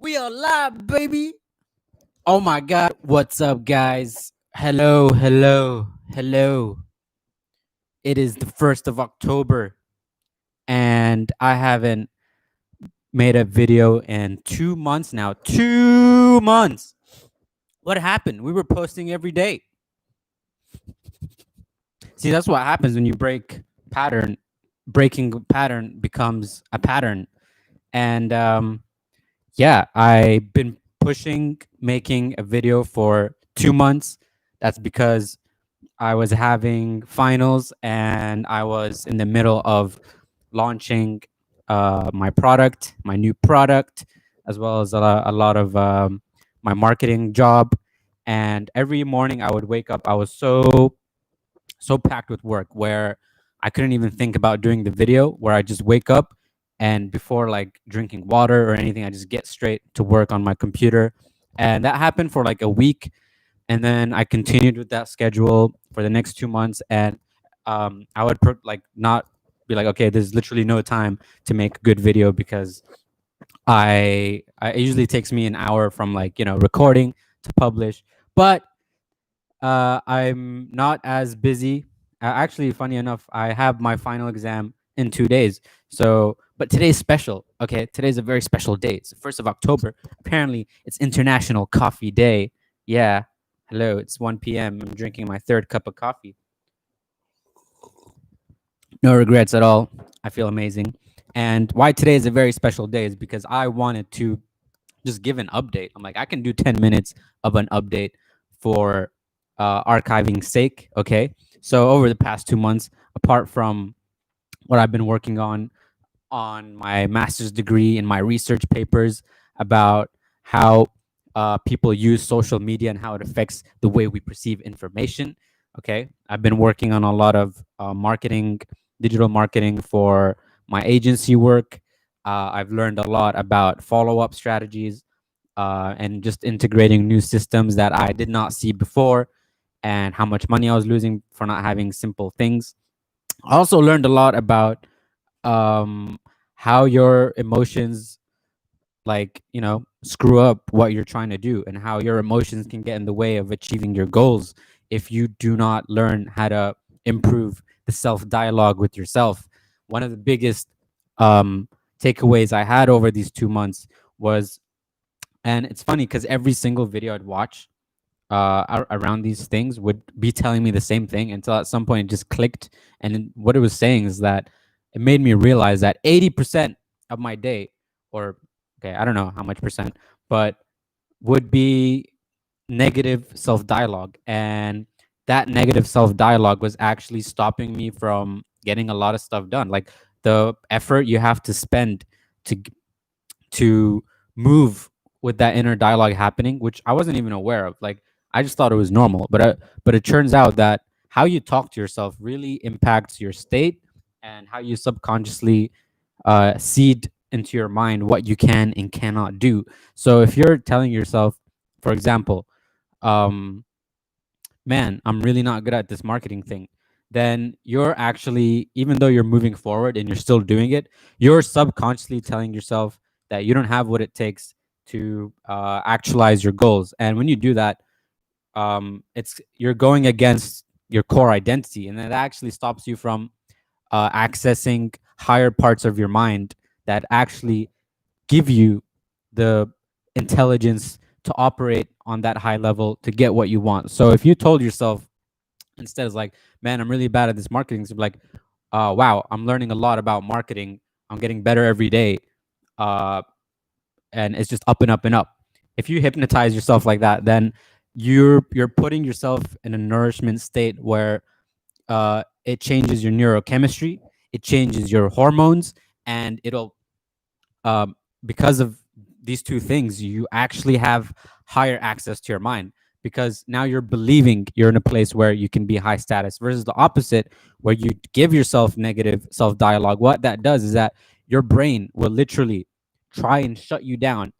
We are live, baby. Oh my God. What's up, guys? Hello, hello, hello. It is the 1st of October, and I haven't made a video in 2 months now. 2 months. What happened? We were posting every day. See, that's what happens when you break pattern. Breaking pattern becomes a pattern. And yeah, I've been pushing making a video for 2 months. That's because I was having finals and I was in the middle of launching my new product, as well as a lot of my marketing job. And every morning I would wake up, I was so packed with work where I couldn't even think about doing the video, where I just wake up and before like drinking water or anything, I just get straight to work on my computer. And that happened for like a week. And then I continued with that schedule for the next 2 months. And I would like not be like, okay, there's literally no time to make a good video because it usually takes me an hour from like, recording to publish. But I'm not as busy. Actually, funny enough, I have my final exam in 2 days. So, but today's special. Okay, today's a very special day. It's the 1st of October. Apparently, it's International Coffee Day. Yeah. Hello, it's 1 p.m. I'm drinking my third cup of coffee. No regrets at all. I feel amazing. And why today is a very special day is because I wanted to just give an update. I'm like, I can do 10 minutes of an update for archiving sake. Okay. So over the past 2 months, apart from what I've been working on my master's degree and my research papers about how people use social media and how it affects the way we perceive information. Okay. I've been working on a lot of marketing, digital marketing for my agency work. I've learned a lot about follow up strategies and just integrating new systems that I did not see before, and how much money I was losing for not having simple things. I also learned a lot about um, how your emotions, like, screw up what you're trying to do, and how your emotions can get in the way of achieving your goals if you do not learn how to improve the self dialogue with yourself. One of the biggest um, takeaways I had over these 2 months was, and it's funny because every single video I'd watch around these things would be telling me the same thing until at some point it just clicked. And what it was saying is that it made me realize that 80% of my day, or okay, I don't know how much percent, but would be negative self dialogue. And that negative self dialogue was actually stopping me from getting a lot of stuff done. Like the effort you have to spend to to move with that inner dialogue happening, which I wasn't even aware of. Like I just thought it was normal, but it turns out that how you talk to yourself really impacts your state and how you subconsciously seed into your mind what you can and cannot do. So if you're telling yourself, for example, um, man, I'm really not good at this marketing thing, then you're actually, even though you're moving forward and you're still doing it, you're subconsciously telling yourself that you don't have what it takes to actualize your goals. And when you do that, it's you're going against your core identity, and that actually stops you from accessing higher parts of your mind that actually give you the intelligence to operate on that high level to get what you want. So if you told yourself instead, it's like, man, I'm really bad at this marketing, so like, wow, I'm learning a lot about marketing, I'm getting better every day, uh, and it's just up and up and up. If you hypnotize yourself like that, then you're putting yourself in a nourishment state where it changes your neurochemistry, it changes your hormones, and it'll um, because of these two things, you actually have higher access to your mind, because now you're believing you're in a place where you can be high status, versus the opposite, where you give yourself negative self dialogue. What that does is that your brain will literally try and shut you down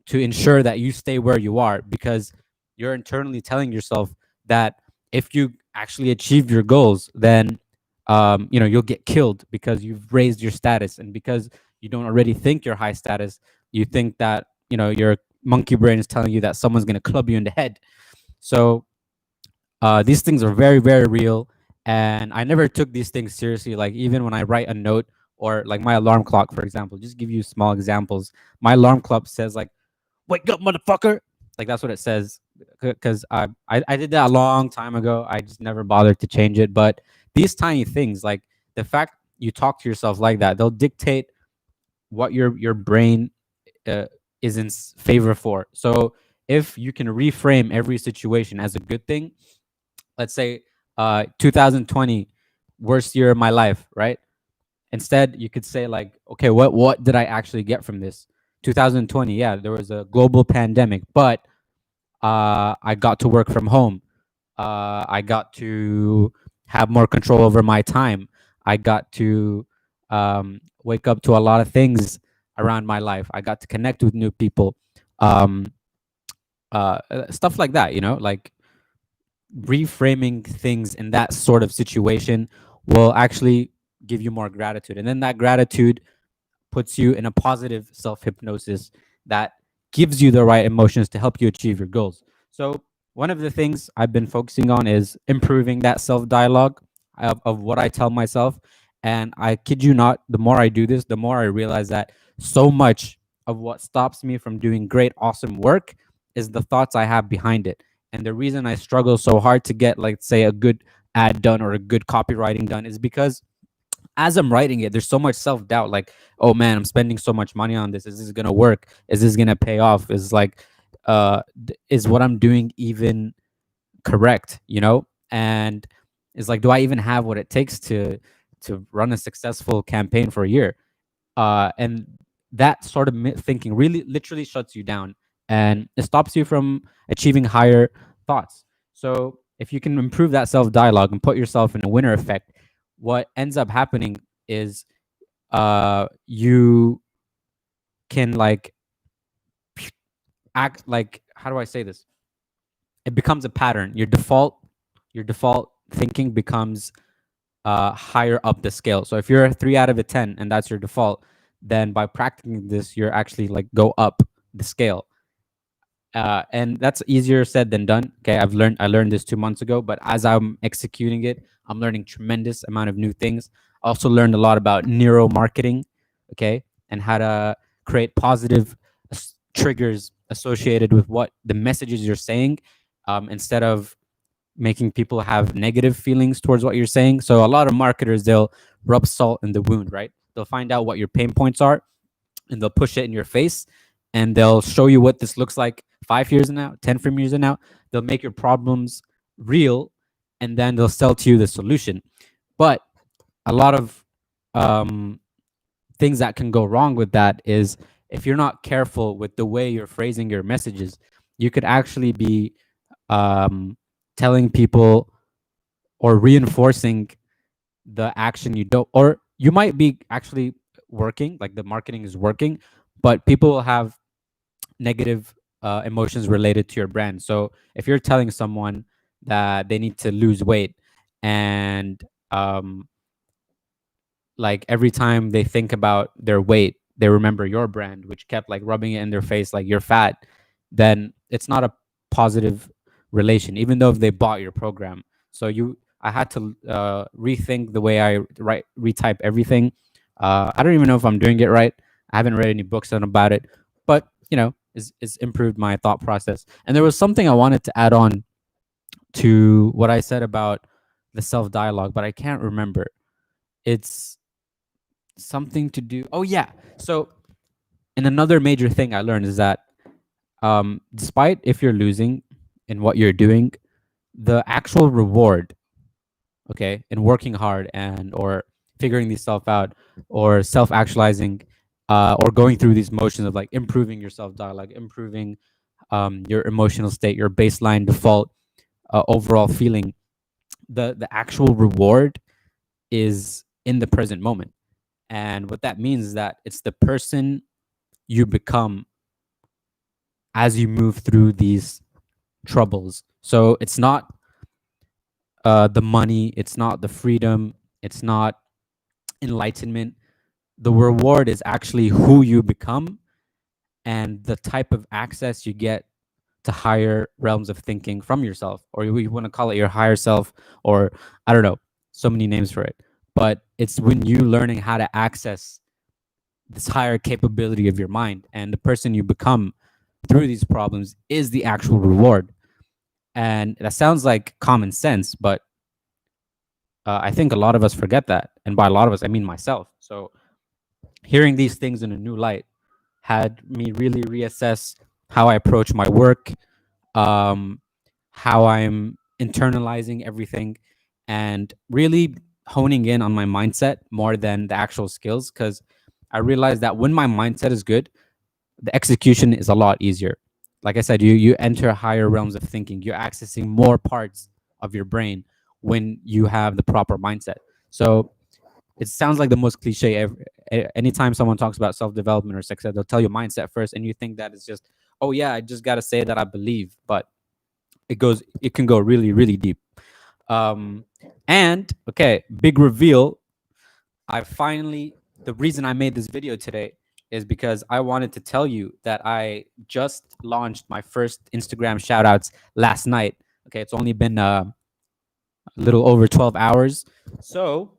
to ensure that you stay where you are, because you're internally telling yourself that if you actually achieve your goals, then you'll get killed because you've raised your status. And because you don't already think you're high status, you think that your monkey brain is telling you that someone's going to club you in the head. So these things are very, very real. And I never took these things seriously. Like, even when I write a note, or like my alarm clock, for example, just give you small examples. My alarm clock says, like, "Wake up, motherfucker." Like, that's what it says. Because I did that a long time ago. I just never bothered to change it. But these tiny things, like the fact you talk to yourself like that, they'll dictate what your brain uh, is in favor for. So if you can reframe every situation as a good thing, let's say 2020, worst year of my life, right? Instead, you could say, like, okay, what did I actually get from this? 2020, yeah, there was a global pandemic, but I got to work from home. I got to have more control over my time. I got to wake up to a lot of things around my life. I got to connect with new people, um, stuff like that. Like, reframing things in that sort of situation will actually give you more gratitude, and then that gratitude puts you in a positive self hypnosis that gives you the right emotions to help you achieve your goals. So, one of the things I've been focusing on is improving that self dialogue of what I tell myself. And I kid you not, the more I do this, the more I realize that so much of what stops me from doing great, awesome work is the thoughts I have behind it. And the reason I struggle so hard to get, like, say, a good ad done or a good copywriting done is because as I'm writing it, there's so much self doubt. Like, oh man, I'm spending so much money on this. Is this gonna work? Is this gonna pay off? Is what I'm doing even correct? And it's like, do I even have what it takes to run a successful campaign for a year? And that sort of thinking really literally shuts you down, and it stops you from achieving higher thoughts. So if you can improve that self dialogue and put yourself in a winner effect, what ends up happening is you can, like, act like, how do I say this? It becomes a pattern. Your default thinking becomes higher up the scale. So if you're a 3 out of a 10 and that's your default, then by practicing this, you're actually, like, go up the scale. And that's easier said than done. Okay, I learned this 2 months ago, but as I'm executing it, I'm learning tremendous amount of new things. I also learned a lot about neuromarketing, okay, and how to create positive triggers associated with what the messages you're saying, instead of making people have negative feelings towards what you're saying. So a lot of marketers, they'll rub salt in the wound, right? They'll find out what your pain points are, and they'll push it in your face, and they'll show you what this looks like 5 years from now, 10 from years from now. They'll make your problems real, and then they'll sell to you the solution. But a lot of things that can go wrong with that is, if you're not careful with the way you're phrasing your messages, you could actually be telling people or reinforcing the action you don't, or you might be actually working, like the marketing is working, but people will have negative emotions related to your brand. So if you're telling someone that they need to lose weight, and like, every time they think about their weight, they remember your brand, which kept, like, rubbing it in their face, like, you're fat, then it's not a positive relation, even though if they bought your program. So I had to rethink the way I retype everything. I don't even know if I'm doing it right. I haven't read any books on about it, but it's improved my thought process. And there was something I wanted to add on to what I said about the self dialogue, but I can't remember. It's something to do. Oh yeah. So, and another major thing I learned is that, despite if you're losing in what you're doing, the actual reward, okay, in working hard and or figuring these stuff out, or self actualizing, or going through these motions of, like, improving your self dialogue, improving your emotional state, your baseline default overall feeling, the actual reward is in the present moment. And what that means is that it's the person you become as you move through these troubles. So it's not the money, it's not the freedom, it's not enlightenment. The reward is actually who you become and the type of access you get to higher realms of thinking from yourself, or you want to call it your higher self, or I don't know, so many names for it. But it's when you learning how to access this higher capability of your mind, and the person you become through these problems is the actual reward. And that sounds like common sense, but I think a lot of us forget that. And by a lot of us, I mean myself. So hearing these things in a new light had me really reassess how I approach my work, um, how I'm internalizing everything, and really honing in on my mindset more than the actual skills. Because I realized that when my mindset is good, the execution is a lot easier. Like I said, you enter higher realms of thinking. You're accessing more parts of your brain when you have the proper mindset. So it sounds like the most cliche ever. Anytime someone talks about self development or success, they'll tell you mindset first, and you think that it's just, oh yeah, I just got to say that I believe, but it can go really, really deep. Um, and okay, big reveal. I finally, the reason I made this video today is because I wanted to tell you that I just launched my first Instagram shoutouts last night. Okay, it's only been a little over 12 hours. So,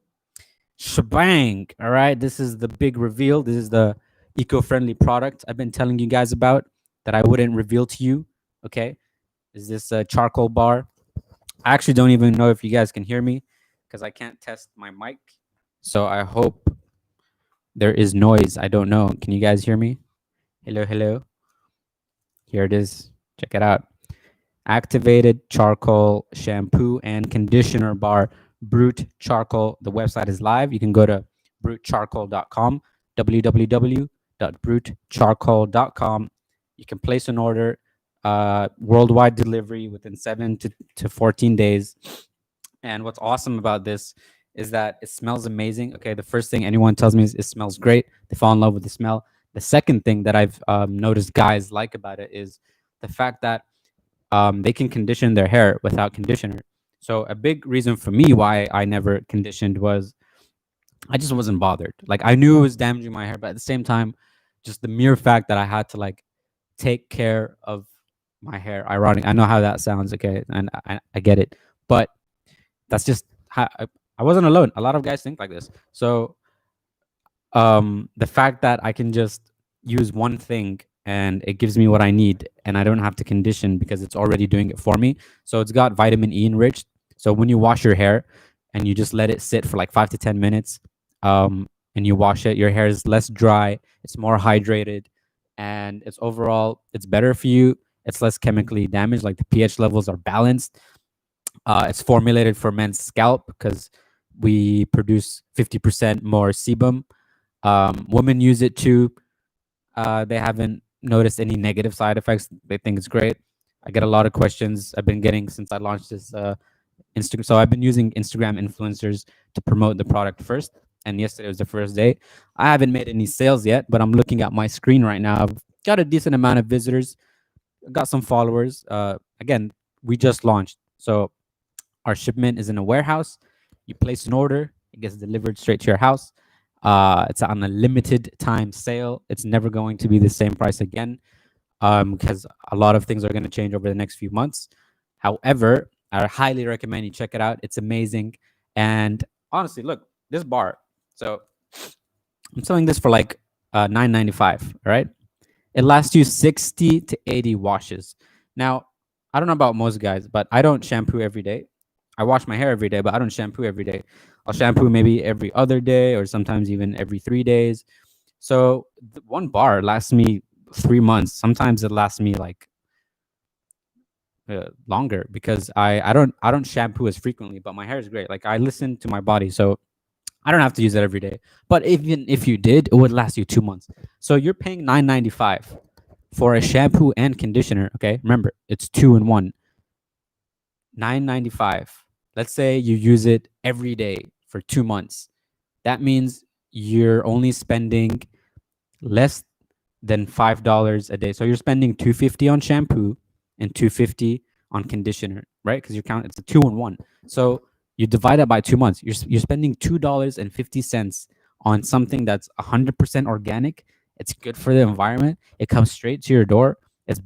shebang. All right, this is the big reveal. This is the eco-friendly product I've been telling you guys about that I wouldn't reveal to you. Okay, is this a charcoal bar? I actually don't even know if you guys can hear me because I can't test my mic. So I hope there is noise. I don't know. Can you guys hear me? Hello, hello. Here it is. Check it out. Activated charcoal shampoo and conditioner bar, Brute Charcoal. The website is live. You can go to brutecharcoal.com, www.brutecharcoal.com. You can place an order, worldwide delivery within 7 to 14 days. And what's awesome about this is that it smells amazing. Okay, the first thing anyone tells me is it smells great. They fall in love with the smell. The second thing that I've noticed guys like about it is the fact that they can condition their hair without conditioner. So a big reason for me why I never conditioned was I just wasn't bothered. Like I knew it was damaging my hair, but at the same time, just the mere fact that I had to like take care of my hair. Ironic. I know how that sounds. Okay, and I get it, but that's just how I wasn't alone. A lot of guys think like this. So the fact that I can just use one thing and it gives me what I need and I don't have to condition because it's already doing it for me. So it's got vitamin E enriched. So when you wash your hair and you just let it sit for like 5 to 10 minutes, and you wash it, your hair is less dry, it's more hydrated, and it's overall it's better for you. It's less chemically damaged, like the pH levels are balanced. It's formulated for men's scalp because we produce 50% more sebum. Women use it too. They haven't noticed any negative side effects. They think it's great. I get a lot of questions I've been getting since I launched this Instagram. So I've been using Instagram influencers to promote the product first. And yesterday was the first day. I haven't made any sales yet, but I'm looking at my screen right now. I've got a decent amount of visitors, got some followers. Again, we just launched. So our shipment is in a warehouse. You place an order, it gets delivered straight to your house. It's on a limited time sale. It's never going to be the same price again, because a lot of things are going to change over the next few months. However, I highly recommend you check it out. It's amazing. And honestly, look, this bar. So I'm selling this for like $9.95. All right. It lasts you 60 to 80 washes. Now, I don't know about most guys, but I don't shampoo every day. I wash my hair every day, but I don't shampoo every day. I'll shampoo maybe every other day or sometimes even every 3 days. So one bar lasts me 3 months. Sometimes it lasts me like longer because I don't shampoo as frequently, but my hair is great. Like I listen to my body, so I don't have to use it every day. But even if you did, it would last you 2 months. So you're paying $9.95 for a shampoo and conditioner. Okay, remember it's 2 in 1. $9.95. Let's say you use it every day for 2 months. That means you're only spending less than $5 a day. So you're spending $2.50 on shampoo and $2.50 on conditioner, right? Because you count it's a 2 in 1. So you divide that by 2 months. You're spending $2.50 on something that's 100% organic It's good for the environment. It comes straight to your door. It's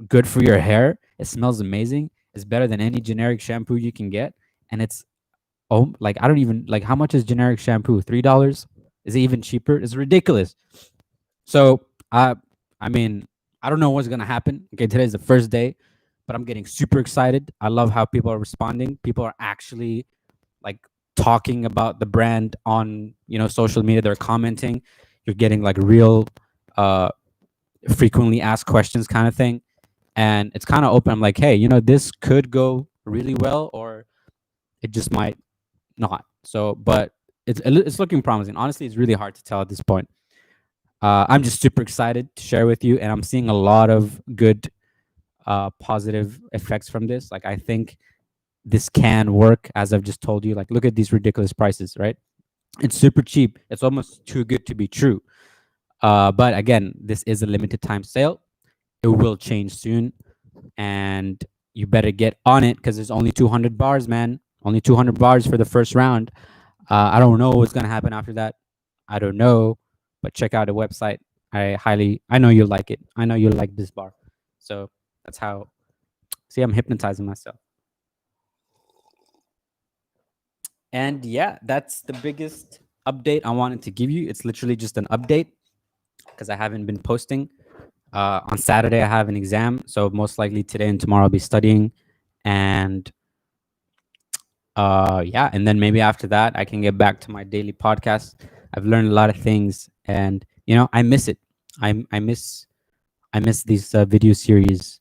good for your hair. It smells amazing. It's better than any generic shampoo you can get. And it's, oh, like, I don't even like, how much is generic shampoo? $3? Is it even cheaper? It's ridiculous. So I mean, I don't know what's gonna happen. Okay, today's the first day, but I'm getting super excited. I love how people are responding. People are actually like talking about the brand on, social media. They're commenting. You're getting like real uh frequently asked questions kind of thing. And it's kind of open. I'm like, hey, this could go really well, or it just might not. So, but it's looking promising. Honestly, it's really hard to tell at this point. I'm just super excited to share with you, and I'm seeing a lot of good, positive effects from this. Like, I think this can work, as I've just told you. Like, look at these ridiculous prices, right? It's super cheap. It's almost too good to be true. But again, this is a limited time sale. It will change soon, and you better get on it because there's only 200 bars, man. Only 200 bars for the first round. I don't know what's gonna happen after that. I don't know, but check out the website. I know you'll like it. I know you'll like this bar. So that's how. See, I'm hypnotizing myself. And yeah, that's the biggest update I wanted to give you. It's literally just an update because I haven't been posting. On Saturday, I have an exam, so most likely today and tomorrow I'll be studying, and yeah, and then maybe after that I can get back to my daily podcast. I've learned a lot of things, and I miss it. I miss these video series.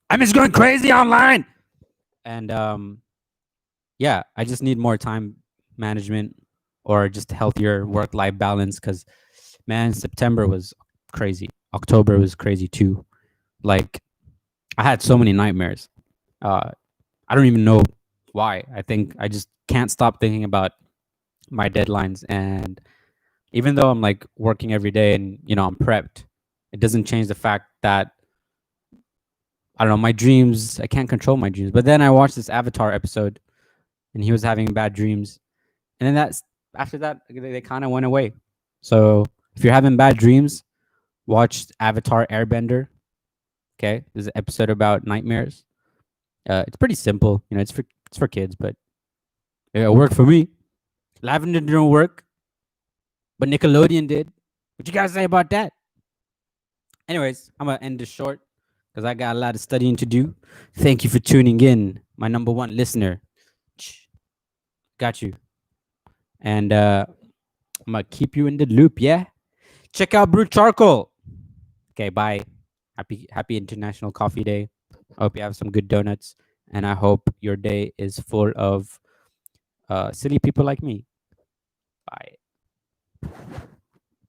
I miss going crazy online, and yeah, I just need more time management or just healthier work life balance. Because man, September was crazy. October was crazy too. Like, I had so many nightmares. I don't even know why. I think I just can't stop thinking about my deadlines. And even though I'm like working every day and I'm prepped, it doesn't change the fact that I don't know, my dreams, I can't control my dreams. But then I watched this Avatar episode and he was having bad dreams. And then that's after that they kind of went away. So if you're having bad dreams, watch Avatar Airbender. Okay, there's an episode about nightmares. It's pretty simple, it's for kids, but it worked for me. Lavender didn't work, but Nickelodeon did. What you guys say about that? Anyways, I'm gonna end this short because I got a lot of studying to do. Thank you for tuning in, my number one listener. Got you. And I'm gonna keep you in the loop, yeah? Check out Brew Charcoal. Okay, bye. Happy International Coffee Day. I hope you have some good donuts, and I hope your day is full of silly people like me. Bye.